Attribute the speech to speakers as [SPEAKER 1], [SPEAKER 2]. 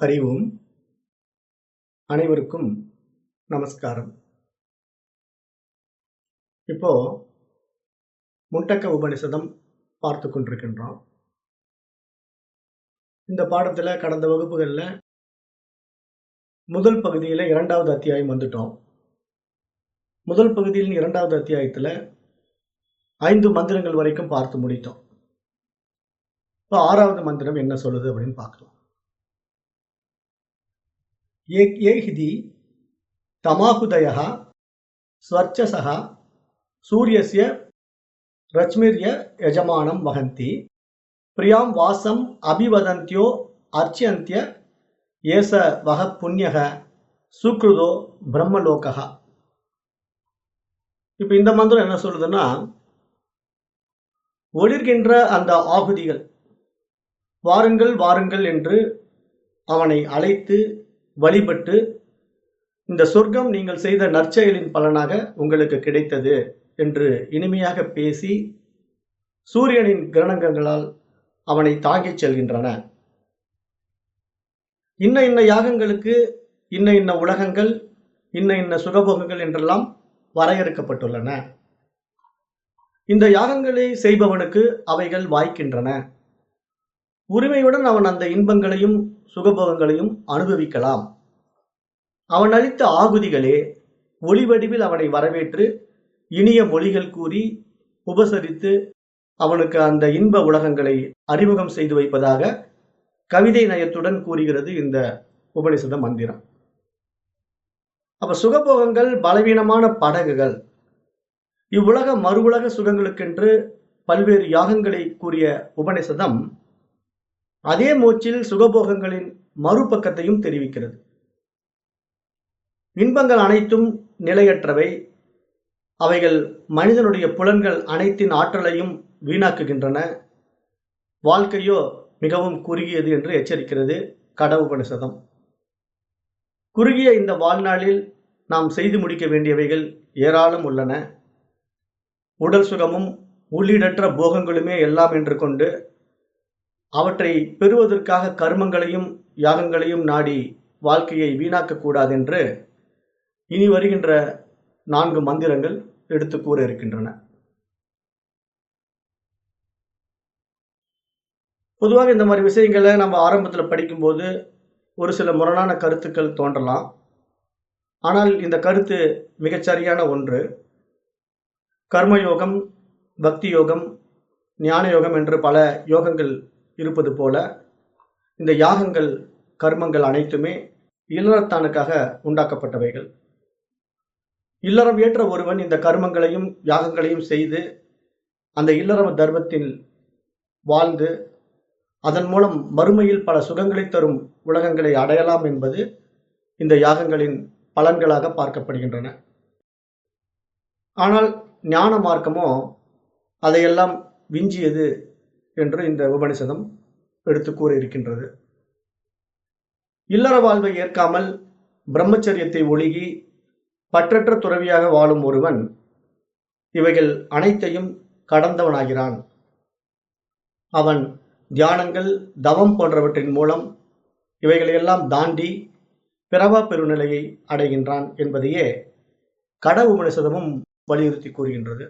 [SPEAKER 1] ஹரி ஓம். அனைவருக்கும் நமஸ்காரம். இப்போ முண்டக்க உபனிஷதம் பார்த்து கொண்டிருக்கின்றோம். இந்த பாடத்துல கடந்த வகுப்புகள்ல முதல் பகுதியில 2வது அத்தியாயம் வந்துட்டோம். முதல் பகுதியில் 2வது அத்தியாயத்துல 5 மந்திரங்கள் வரைக்கும் பார்த்து முடித்தோம். இப்போ 6வது மந்திரம் என்ன சொல்லுது அப்படின்னு பார்க்கலாம். ஏஹிதி தமாகுதயः ஸ்வர்ச்சசः சூரியஸ்ய ரச்மிர்ய யஜமானம் வஹந்தி பிரியாம் வாசம் அபிவதந்தியோ அர்ச்சியந்திய ஏச வஹ புண்ணியக சுக்ருதோ பிரம்மலோகா. இப்ப இந்த மந்திரம் என்ன சொல்லுதுன்னா, ஒளிர்கின்ற அந்த ஆகுதிகள் வாருங்கள் வாருங்கள் என்று அவனை அழைத்து வழிபட்டு, இந்த சொர்க்கம் நீங்கள் செய்த நற்செயலின் பலனாக உங்களுக்கு கிடைத்தது என்று இனிமையாக பேசி சூரியனின் கிரணங்கங்களால் அவனை தாங்கிச் செல்கின்றன. இன்ன யாகங்களுக்கு இன்ன உலகங்கள் இன்ன சுகபோகங்கள் என்றெல்லாம் வரையறுக்கப்பட்டுள்ளன. இந்த யாகங்களை செய்பவனுக்கு அவைகள் வாய்க்கின்றன. உரிமையுடன் அவன் அந்த இன்பங்களையும் சுகபோகங்களையும் அனுபவிக்கலாம். அவன் அளித்த ஆகுதிகளே ஒளி வடிவில் அவனை வரவேற்று இனிய மொழிகள் கூறி உபசரித்து அவனுக்கு அந்த இன்ப உலகங்களை அறிமுகம் செய்து வைப்பதாக கவிதை நயத்துடன் கூறுகிறது இந்த உபனிஷத மந்திரம். அப்ப சுகபோகங்கள் பலவீனமான படகுகள். இவ்வுலக மறுவுலக சுகங்களுக்கென்று பல்வேறு யாகங்களை கூறிய உபனிஷதம் அதே மூச்சில் சுகபோகங்களின் மறுபக்கத்தையும் தெரிவிக்கிறது. இன்பங்கள் அனைத்தும் நிலையற்றவை. அவைகள் மனிதனுடைய புலன்கள் அனைத்தின் ஆற்றலையும் வீணாக்குகின்றன. வாழ்க்கையோ மிகவும் குறுகியது என்று எச்சரிக்கிறது கட உபனிஷதம். குறுகிய இந்த வாழ்நாளில் நாம் செய்து முடிக்க வேண்டியவைகள் ஏராளம் உள்ளன. உடல் சுகமும் உள்ளீடற்ற போகங்களுமே எல்லாம் என்று கொண்டு அவற்றை பெறுவதற்காக கர்மங்களையும் யாகங்களையும் நாடி வாழ்க்கையை வீணாக்கக்கூடாது என்று இனி வருகின்ற 4 மந்திரங்கள் எடுத்து கூற இருக்கின்றன. பொதுவாக இந்த மாதிரி விஷயங்களை நம்ம ஆரம்பத்தில் படிக்கும்போது ஒரு சில முரணான கருத்துக்கள் தோன்றலாம். ஆனால் இந்த கருத்து மிகச்சரியான ஒன்று. கர்மயோகம், பக்தி யோகம், ஞான யோகம் என்று பல யோகங்கள் இருப்பது போல இந்த யாகங்கள் கர்மங்கள் அனைத்துமே இல்லறத்தானுக்காக உண்டாக்கப்பட்டவைகள். இல்லறம் ஏற்ற ஒருவன் இந்த கர்மங்களையும் யாகங்களையும் செய்து அந்த இல்லற தர்மத்தில் வாழ்ந்து அதன் மூலம் மறுமையில் பல சுகங்களை தரும் உலகங்களை அடையலாம் என்பது இந்த யாகங்களின் பலன்களாக பார்க்கப்படுகின்றன. ஆனால் ஞான மார்க்கமோ அதையெல்லாம் விஞ்சியது என்று இந்த உபனிஷதம் எடுத்து கூற இருக்கின்றது. இல்லற வாழ்வை ஏற்காமல் பிரம்மச்சரியத்தை ஒழுகி பற்றற்ற துறவியாக வாழும் ஒருவன் இவைகள் அனைத்தையும் கடந்தவனாகிறான். அவன் தியானங்கள், தவம் போன்றவற்றின் மூலம் இவைகளையெல்லாம் தாண்டி பிறவா பெருநிலையை அடைகின்றான் என்பதையே கட உபனிஷதமும் வலியுறுத்தி கூறுகின்றது.